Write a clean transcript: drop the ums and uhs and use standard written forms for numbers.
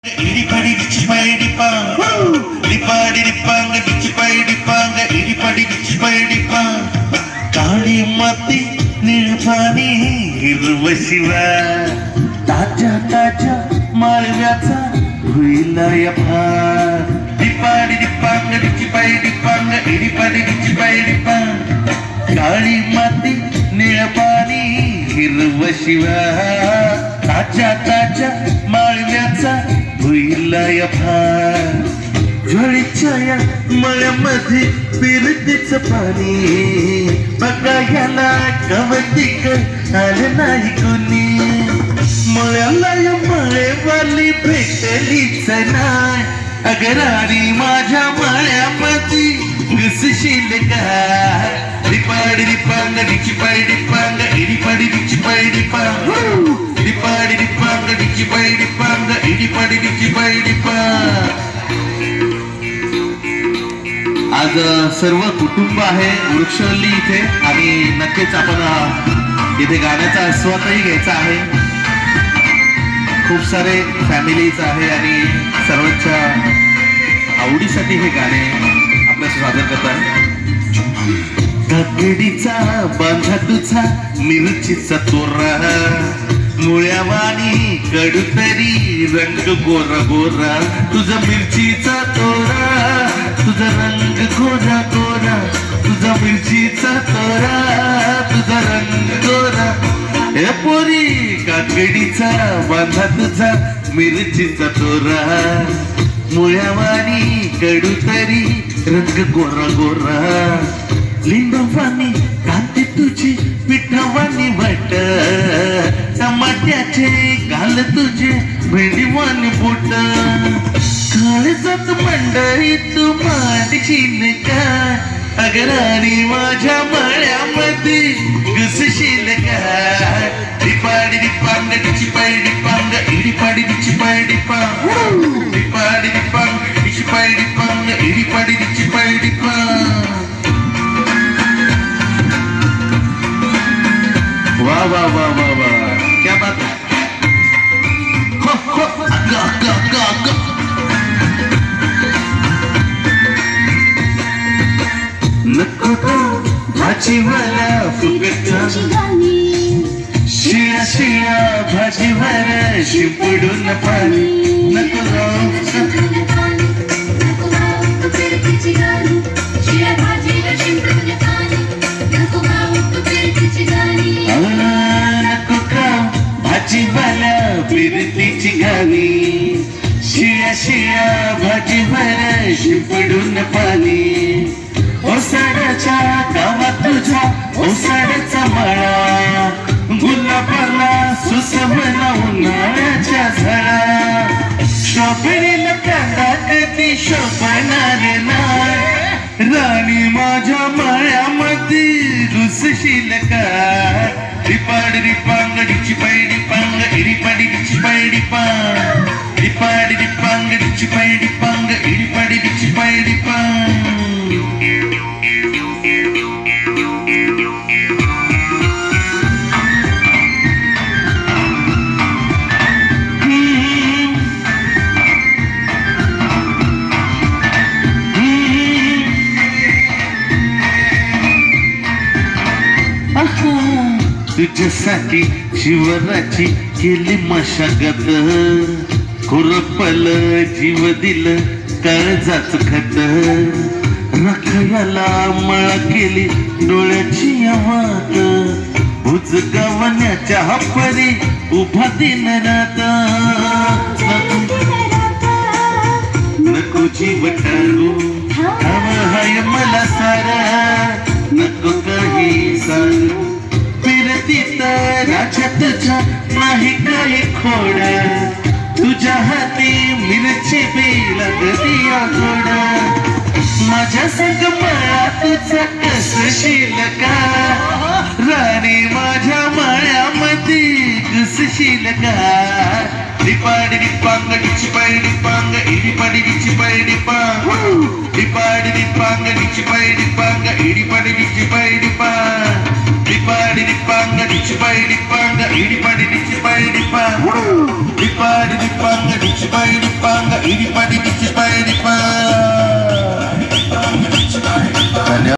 இடிப்படி டிச்சிப்படிப்பாங்க டிப்பாடி டிப்பாங்க டிச்சிப்படிப்பாங்க இடிப்படி டிச்சிப்படிப்பாங்க காளி மாத்தி निळपाणी हिरव शिवा ताजा ताजा माळव्याचा होईला या फार डिपाडी डिपांग डिचिपाई डिपांग इडिपाडी डिचिपाई डिपांग काळी माती निळपाणी हिरव शिवा ताजा ताजा माळव्याचा होईला या फार ज्वाळीच्या या मळ्यामध्ये पिरतीचं पाणी बघायला गवतीकर आलं नाही कोणी मळ्याला या मळेवाली भेटलीच नाही अगर आणि माझ्या मळ्यामध्ये घुसशील का डिपाडी डिपांग डिचिपाई डिपांग इडिपाडी डिचिपाई डिपांग डिपाडी डिपांग डिचिपाई डिपांग इडिपाडी डिचिपाई डिपांग आज सर्व कुटुंब आहे वृक्षवल्ली इथे आणि नक्कीच आपण इथे गाण्याचा आस्वादही घ्यायचा आहे खूप सारे फॅमिलीज आहे आणि सर्वांच्या आवडीसाठी हे गाणे आपल्याला सादर करत आहे धाकडीचा बांधा तुझा मिरचीचा तोरा मुळ्यावानी कडूतरी रंग गोरा गोरा तुझा मिरचीचा तोरा तुझा रंग गोरा गोरा तुझा मिरचीचा तोरा तुझा रंग गोरा हे पोरी काकडीचा बांधा तुझा मिरचीचा तोरा मुळ्यावानी कडूतरी रंग गोरा गोरा लिंबवानी कांती तुझी पिठावानी वाट टमाट्याचे गाल तुझे भेंडीवानी बोट काळजात मंडळी तू मांडशील का अगर आणि माझ्या मळ्यामध्ये घुसशील का डिपाडी डिपांग डिचिपाई डिपांग इडिपाडी डिचिपाई डिपांग डिपाडी डिपांग डिचिपाई डिपांग इडिपाडी डिचिपाई डिपांग वाह वाह वाह वाह वाह क्या बात है हो हो गा गा गा गा नको भाजीवाला फुगटा शिळा शिळा भाजीवर शिंपडून पाणी नको भाजीवाला फिरतीची गाणी शिळ्या शिळ्या भाजीवर शिंपडून पाणी ओसाड्याच्या गावात तुझ्या ओसाड्याचा मळा गुलाबाला सुसवला उन्हाळ्याच्या झाडा स्ट्रॉबेरीला कांदा कधी शोभणार नाही राणी माझ्या मळ्यामध्ये घुसशील का डिपाडी डिपांग डिचिपाई डिपांग इडिपाडी डिचिपाई डिपांग डिपाडी डिपांग डिचिपाई डिपांग इडिपाडी डिचिपाई डिपांग तुझ्यासाठी शिवराची केली मशागत खुरपल जीव दिल काळजाच खत रखयाला मळा केली डोळ्याची आवाज भुजगावण्याच्या हपरी उभा दिन रात नको जीव टाळू हवं हाय मला सारा नको काही सांगू राजा तुझा नाही काही खोड तुझ्या हाती मिरची बी लागती गोड माझ्या संग मळा तुझा कसशील का राणी माझ्या मळ्यामध्ये घुसशील का डिपाडी डिपांग डिचिपाई डिपांग इडिपाडी डिचिपाई डिपांग डिपाडी डिपांग डिचिपाई डिपांग इडिपाडी डिचिपाई डिपांग डिपाडी डिपांग डिचपाई डिपांग इडिपाडी डिचपाई डिपांग डिपाडी डिपांग डिचपाई डिपांग इडिपाडी